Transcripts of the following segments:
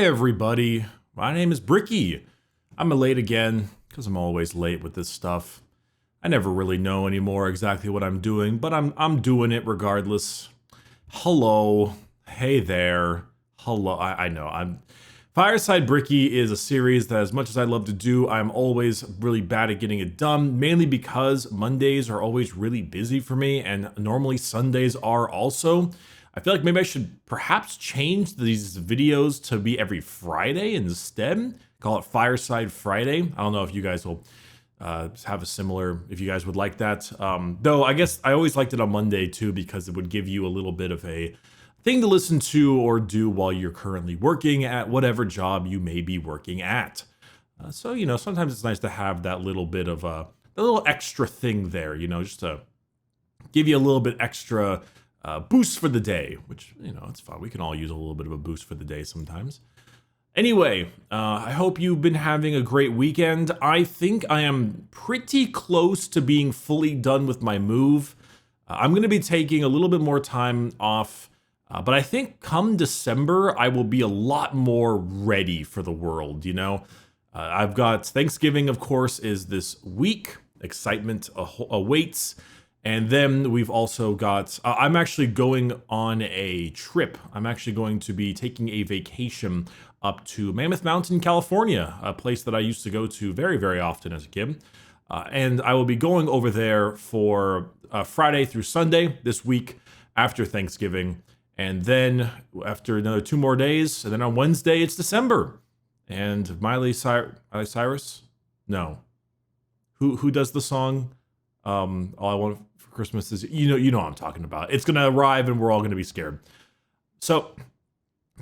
everybody. My name is Bricky. I'm late again because I'm always late with this stuff. I never really know anymore exactly what I'm doing, but I'm doing it regardless. Hello. Hey there. Hello. I know. Fireside Bricky is a series that, as much as I love to do, I'm always really bad at getting it done, mainly because Mondays are always really busy for me, and normally Sundays are also. I feel like maybe I should perhaps change these videos to be every Friday instead. Call it Fireside Friday. I don't know if you guys will have a similar, if you guys would like that. Though I guess I always liked it on Monday too, because it would give you a little bit of a thing to listen to or do while you're currently working at whatever job you may be working at. So, sometimes it's nice to have that little bit of a little extra thing there, just to give you a little bit extra boost for the day, which, it's fun. We can all use a little bit of a boost for the day sometimes. Anyway, I hope you've been having a great weekend. I think I am pretty close to being fully done with my move. I'm going to be taking a little bit more time off, but I think come December, I will be a lot more ready for the world, I've got Thanksgiving, of course, is this week. Excitement awaits. And then we've also got, I'm actually going on a trip. I'm actually going to be taking a vacation up to Mammoth Mountain, California, a place that I used to go to very, very often as a kid. And I will be going over there for Friday through Sunday this week after Thanksgiving. And then after another 2 more days, and then on Wednesday, it's December. And Miley Cyrus? No. Who does the song? All I want for Christmas is, you know what I'm talking about. It's going to arrive and we're all going to be scared. So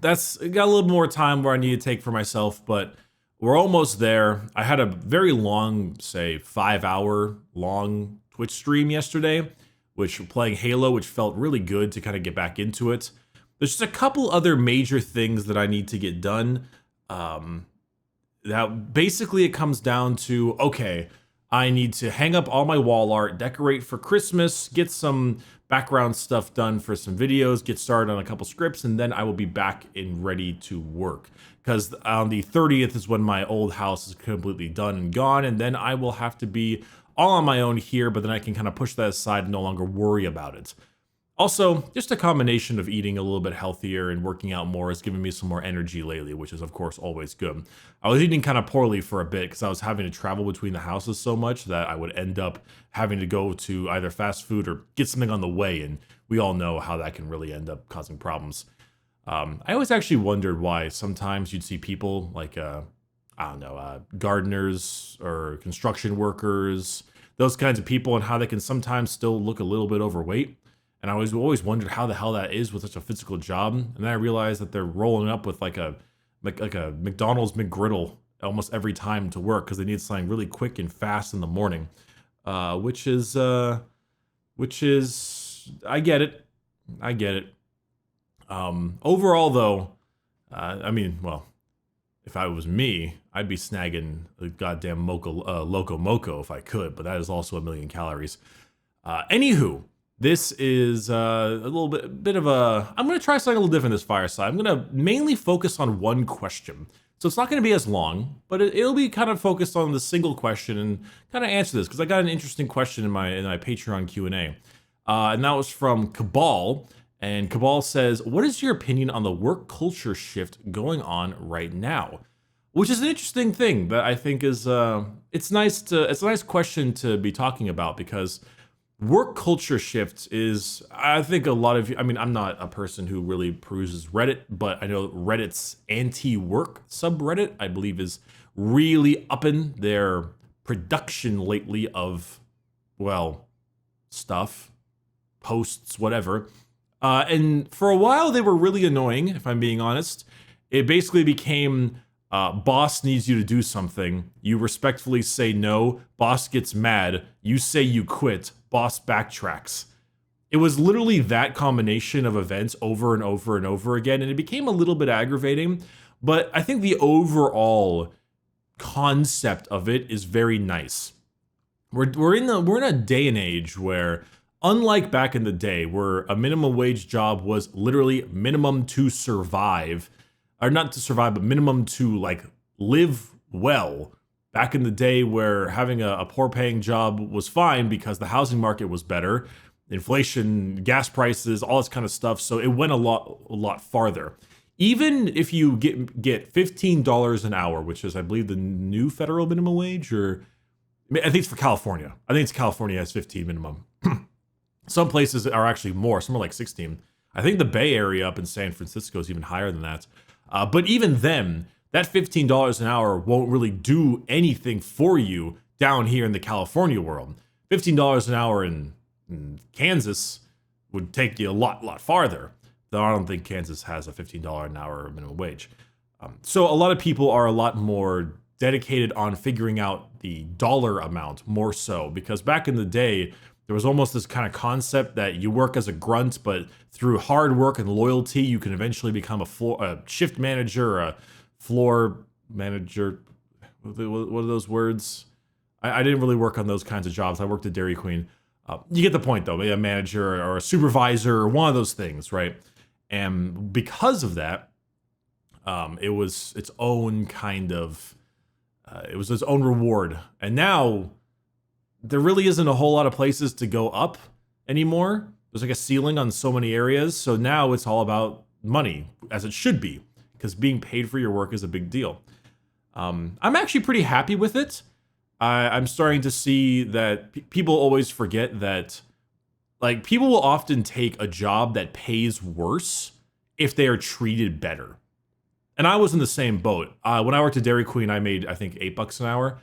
that's got a little more time where I need to take for myself, but we're almost there. I had a very long, say 5-hour long Twitch stream yesterday, which playing Halo, which felt really good to kind of get back into it. There's just a couple other major things that I need to get done. That basically it comes down to, okay, I need to hang up all my wall art, decorate for Christmas, get some background stuff done for some videos, get started on a couple scripts, and then I will be back and ready to work. Because on the 30th is when my old house is completely done and gone, and then I will have to be all on my own here, but then I can kind of push that aside and no longer worry about it. Also, just a combination of eating a little bit healthier and working out more has given me some more energy lately, which is of course always good. I was eating kind of poorly for a bit because I was having to travel between the houses so much that I would end up having to go to either fast food or get something on the way, and we all know how that can really end up causing problems. I always actually wondered why sometimes you'd see people like, gardeners or construction workers, those kinds of people, and how they can sometimes still look a little bit overweight. And I always wondered how the hell that is with such a physical job. And then I realized that they're rolling up with like a McDonald's McGriddle almost every time to work because they need something really quick and fast in the morning. Which is I get it. Overall though, if I was me, I'd be snagging a goddamn Loco Moco if I could, but that is also 1,000,000 calories. Anywho, this is a little bit of a, I'm going to try something a little different this fireside. I'm going to mainly focus on one question. So it's not going to be as long, but it'll be kind of focused on the single question and kind of answer this because I got an interesting question in my Patreon Q&A. And that was from Cabal. And Cabal says, what is your opinion on the work culture shift going on right now? Which is an interesting thing that I think is, it's a nice question to be talking about because work culture shifts is, I think a lot of you, I'm not a person who really peruses Reddit, but I know Reddit's anti-work subreddit, I believe, is really upping their production lately of, stuff, posts, whatever. And for a while, they were really annoying, if I'm being honest. It basically became, boss needs you to do something. You respectfully say no. Boss gets mad. You say you quit. Boss backtracks. It was literally that combination of events over and over and over again, and it became a little bit aggravating, but I think the overall concept of it is very nice. We're in a day and age where, unlike back in the day where a minimum wage job was literally minimum to survive, or not to survive, but minimum to like live well. Back in the day where having a poor paying job was fine because the housing market was better, inflation, gas prices, all this kind of stuff. So it went a lot farther. Even if you get $15 an hour, which is I believe the new federal minimum wage, or I think it's for California. I think it's California has 15 minimum. Some places are actually more. Some are like 16. I think the Bay Area up in San Francisco is even higher than that. But even then, that $15 an hour won't really do anything for you down here in the California world. $15 an hour in Kansas would take you a lot farther. Though I don't think Kansas has a $15 an hour minimum wage. So a lot of people are a lot more dedicated on figuring out the dollar amount more so, because back in the day, there was almost this kind of concept that you work as a grunt, but through hard work and loyalty, you can eventually become a shift manager, or a floor manager. What are those words? I didn't really work on those kinds of jobs. I worked at Dairy Queen. You get the point, though. Maybe a manager or a supervisor or one of those things, right? And because of that, it was its own kind of, it was its own reward. And now there really isn't a whole lot of places to go up anymore. There's like a ceiling on so many areas. So now it's all about money, as it should be, because being paid for your work is a big deal. I'm actually pretty happy with it. I'm starting to see that people always forget that, like, people will often take a job that pays worse if they are treated better. And I was in the same boat. When I worked at Dairy Queen, I made, I think, $8 an hour.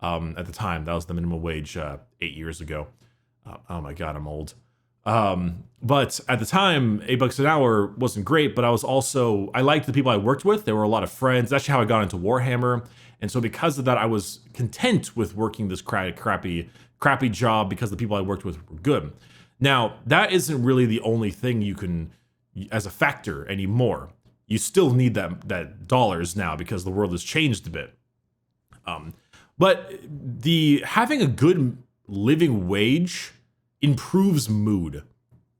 At the time, that was the minimum wage 8 years ago. Oh my God, I'm old. But at the time, $8 an hour wasn't great, but I liked the people I worked with. There were a lot of friends. That's actually how I got into Warhammer. And so because of that, I was content with working this crappy job because the people I worked with were good. Now, that isn't really the only thing you can, as a factor anymore. You still need that dollars now because the world has changed a bit. But having a good living wage improves mood.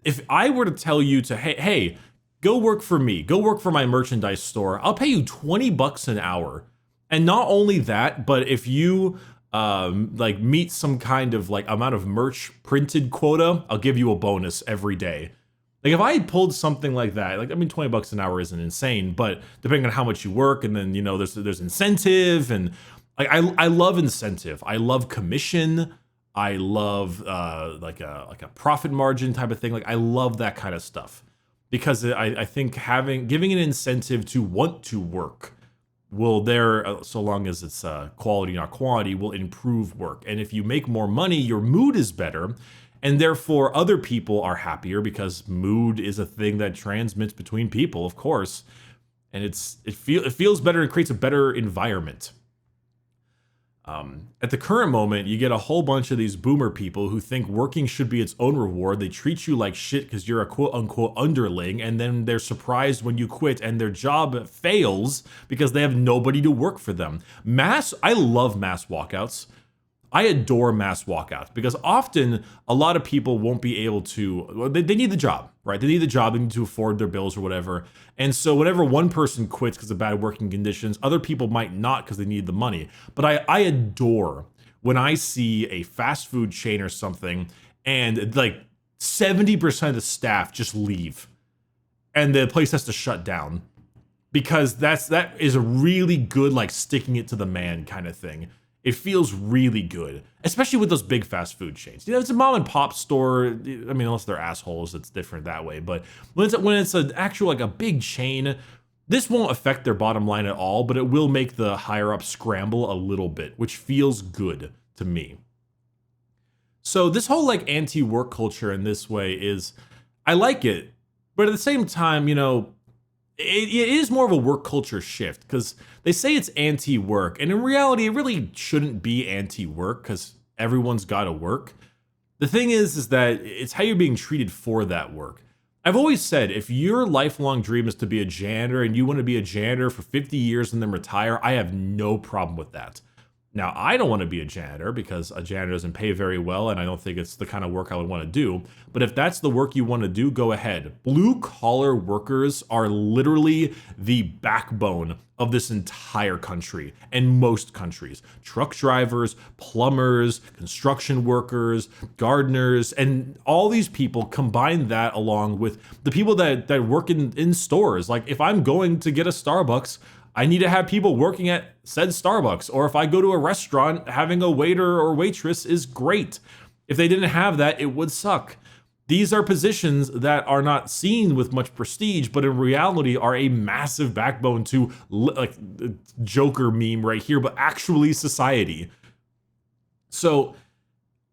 If I were to tell you to, hey, go work for me, go work for my merchandise store, I'll pay you $20 an hour. And not only that, but if you like meet some kind of like amount of merch printed quota, I'll give you a bonus every day. Like if I had pulled something like that, like, I mean, $20 an hour isn't insane, but depending on how much you work, and then, you know, there's incentive, and like, I love incentive. I love commission. I love like a profit margin type of thing. Like I love that kind of stuff because I think giving an incentive to want to work will so long as it's quality not quantity, will improve work. And if you make more money, your mood is better, and therefore other people are happier because mood is a thing that transmits between people, of course, and it feels better and creates a better environment. At the current moment, you get a whole bunch of these boomer people who think working should be its own reward. They treat you like shit because you're a quote-unquote underling, and then they're surprised when you quit and their job fails because they have nobody to work for them. I love mass walkouts. I adore mass walkouts because often a lot of people won't be able to, they need the job, right? They need the job, they need to afford their bills or whatever. And so whenever one person quits because of bad working conditions, other people might not because they need the money. But I adore when I see a fast food chain or something and like 70% of the staff just leave and the place has to shut down, because that is a really good, like, sticking it to the man kind of thing. It feels really good, especially with those big fast food chains. You know, it's a mom and pop store. I mean, unless they're assholes, it's different that way. But when it's an actual, like, a big chain, this won't affect their bottom line at all, but it will make the higher up scramble a little bit, which feels good to me. So this whole, like, anti-work culture in this way I like it, but at the same time, you know, it is more of a work culture shift because they say it's anti-work, and in reality, it really shouldn't be anti-work because everyone's got to work. The thing is that it's how you're being treated for that work. I've always said, if your lifelong dream is to be a janitor and you want to be a janitor for 50 years and then retire, I have no problem with that. Now, I don't want to be a janitor because a janitor doesn't pay very well, and I don't think it's the kind of work I would want to do. But if that's the work you want to do, go ahead. Blue collar workers are literally the backbone of this entire country and most countries. Truck drivers, plumbers, construction workers, gardeners, and all these people, combine that along with the people that work in stores. Like if I'm going to get a Starbucks, I need to have people working at said Starbucks. Or if I go to a restaurant, having a waiter or waitress is great. If they didn't have that, it would suck. These are positions that are not seen with much prestige, but in reality are a massive backbone to, like, Joker meme right here, but actually society. So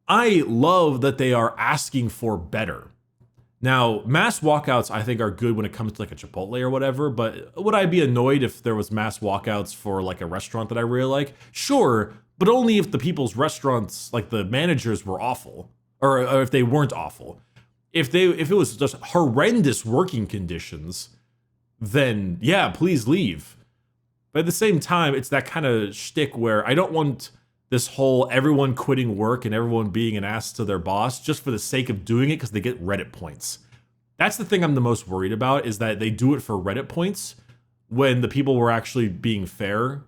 I love that they are asking for better. Now, mass walkouts, I think, are good when it comes to like a Chipotle or whatever, but would I be annoyed if there was mass walkouts for like a restaurant that I really like? Sure, but only if the people's restaurants, like the managers, were awful, or if they weren't awful. If it was just horrendous working conditions, then yeah, please leave. But at the same time, it's that kind of shtick where I don't want this whole everyone quitting work and everyone being an ass to their boss just for the sake of doing it because they get Reddit points. That's the thing I'm the most worried about, is that they do it for Reddit points when the people were actually being fair,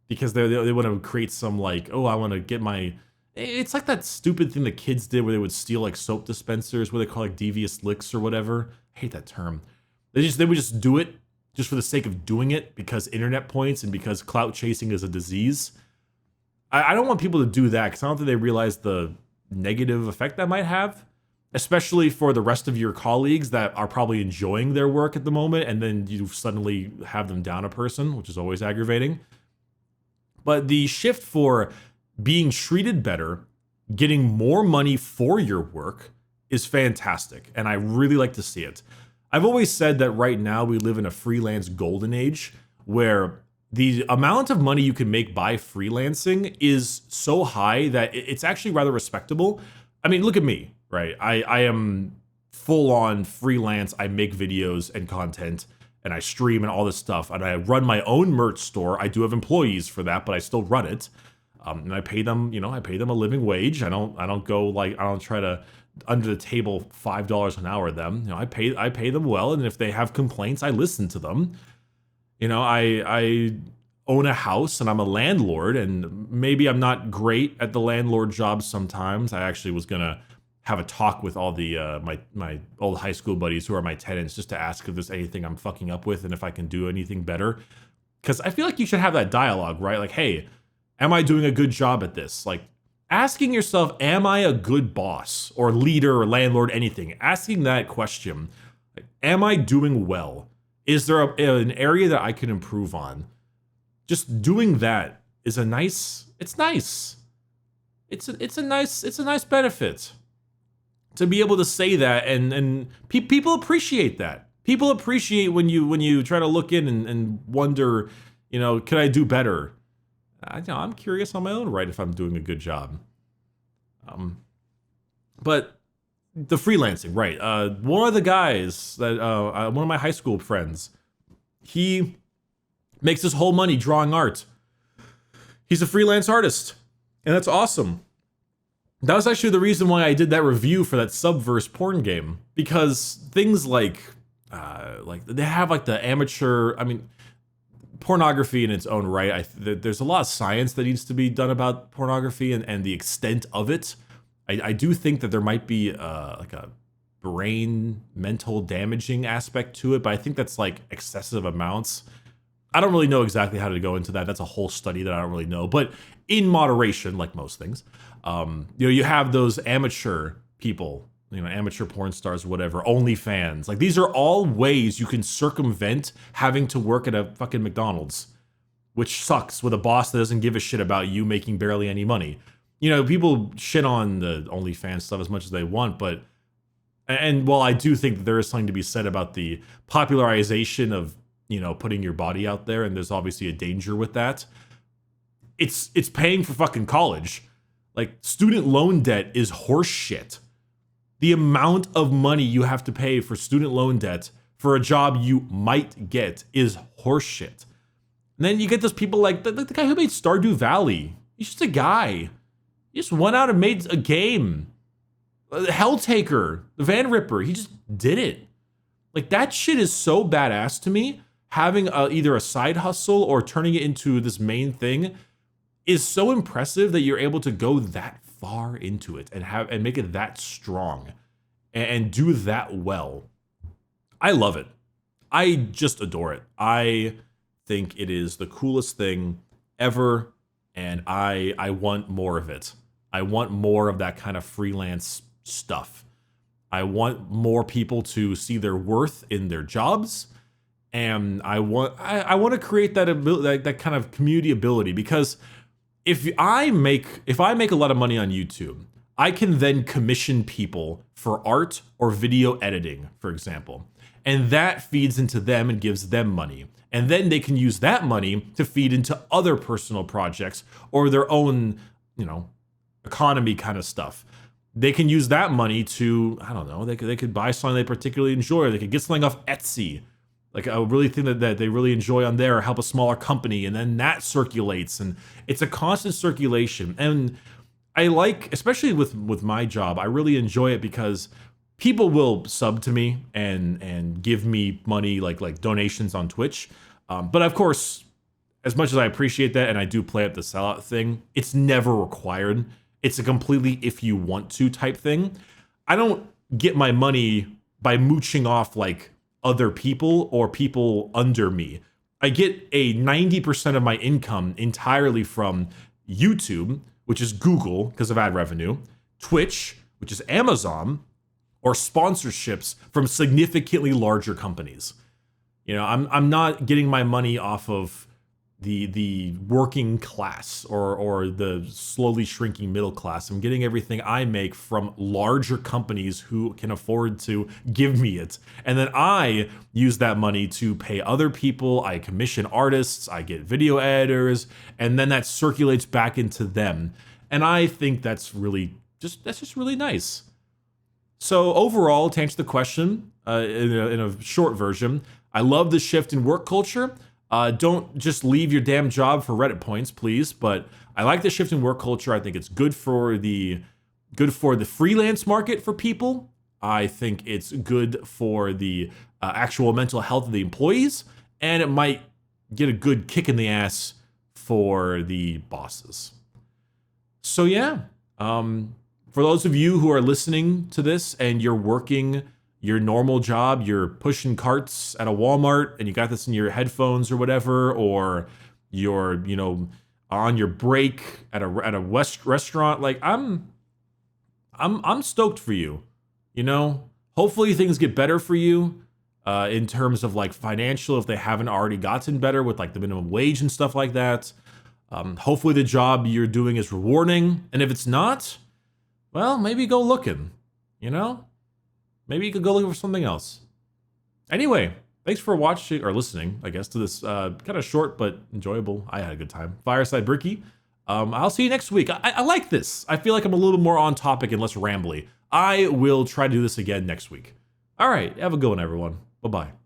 because they want to create some like, oh, I want to get my... It's like that stupid thing the kids did where they would steal like soap dispensers, what they call like devious licks or whatever. I hate that term. They would just do it just for the sake of doing it because internet points and because clout chasing is a disease. I don't want people to do that because I don't think they realize the negative effect that might have, especially for the rest of your colleagues that are probably enjoying their work at the moment, and then you suddenly have them down a person, which is always aggravating. But the shift for being treated better, getting more money for your work is fantastic, and I really like to see it. I've always said that right now we live in a freelance golden age where the amount of money you can make by freelancing is so high that it's actually rather respectable. I mean, look at me, right? I am full on freelance. I make videos and content and I stream and all this stuff. And I run my own merch store. I do have employees for that, but I still run it. And I pay them, I pay them a living wage. I don't go like, I don't try to under the table $5 an hour them. I pay them well. And if they have complaints, I listen to them. I own a house and I'm a landlord, and maybe I'm not great at the landlord job sometimes. I actually was gonna have a talk with all the my old high school buddies who are my tenants just to ask if there's anything I'm fucking up with and if I can do anything better. Because I feel like you should have that dialogue, right? Like, hey, am I doing a good job at this? Like, asking yourself, am I a good boss or leader or landlord, anything? Asking that question, like, am I doing well? Is there an area that I can improve on? Just doing that is nice. It's a nice benefit to be able to say that, and people appreciate that. People appreciate when you try to look in and wonder, could I do better? I'm curious on my own right if I'm doing a good job. But the freelancing, right? One of the guys that one of my high school friends, he makes his whole money drawing art. He's a freelance artist, and that's awesome. That was actually the reason why I did that review for that Subverse porn game, because things like they have like the amateur. I mean, pornography in its own right. There's a lot of science that needs to be done about pornography and the extent of it. I do think that there might be like a brain mental damaging aspect to it, but I think that's like excessive amounts. I don't really know exactly how to go into that. That's a whole study that I don't really know, but in moderation, like most things, you have those amateur people, amateur porn stars or whatever, OnlyFans. Like, these are all ways you can circumvent having to work at a fucking McDonald's, which sucks with a boss that doesn't give a shit about you making barely any money. People shit on the OnlyFans stuff as much as they want, and while I do think that there is something to be said about the popularization of, putting your body out there, and there's obviously a danger with that, it's paying for fucking college. Like, student loan debt is horse shit. The amount of money you have to pay for student loan debt for a job you might get is horse shit. And then you get those people like the guy who made Stardew Valley. He's just a guy. He just went out and made a game. Helltaker, the Van Ripper, he just did it. Like, that shit is so badass to me. Having either a side hustle or turning it into this main thing is so impressive that you're able to go that far into it and make it that strong and do that well. I love it. I just adore it. I think it is the coolest thing ever, and I want more of it. I want more of that kind of freelance stuff. I want more people to see their worth in their jobs, and I want to create that ability, that kind of community ability, because if I make a lot of money on YouTube, I can then commission people for art or video editing, for example. And that feeds into them and gives them money. And then they can use that money to feed into other personal projects or their own, economy kind of stuff. They can use that money to, I don't know, they could buy something they particularly enjoy, or they could get something off Etsy, like a really thing that they really enjoy on there, or help a smaller company, and then that circulates, and it's a constant circulation. And I like, especially with my job, I really enjoy it because people will sub to me and give me money, like donations on Twitch. But of course, as much as I appreciate that, and I do play up the sellout thing, it's never required. It's a completely if you want to type thing. I don't get my money by mooching off like other people or people under me. I get a 90% of my income entirely from YouTube, which is Google because of ad revenue, Twitch, which is Amazon, or sponsorships from significantly larger companies. I'm not getting my money off of the working class or the slowly shrinking middle class. I'm getting everything I make from larger companies who can afford to give me it. And then I use that money to pay other people. I commission artists, I get video editors, and then that circulates back into them. And I think that's just really nice. So overall, to answer the question, in a short version, I love the shift in work culture. Don't just leave your damn job for Reddit points, please. But I like the shift in work culture. I think it's good for the freelance market for people. I think it's good for the actual mental health of the employees, and it might get a good kick in the ass for the bosses. So yeah, for those of you who are listening to this and you're working your normal job, you're pushing carts at a Walmart and you got this in your headphones or whatever, or you're, on your break at a restaurant, like I'm stoked for you. Hopefully things get better for you in terms of like financial, if they haven't already gotten better with like the minimum wage and stuff like that. Hopefully the job you're doing is rewarding, and if it's not, well, maybe go looking, Maybe you could go looking for something else. Anyway, thanks for watching or listening, I guess, to this kind of short but enjoyable. I had a good time. Fireside Bricky. I'll see you next week. I like this. I feel like I'm a little bit more on topic and less rambly. I will try to do this again next week. All right. Have a good one, everyone. Bye-bye.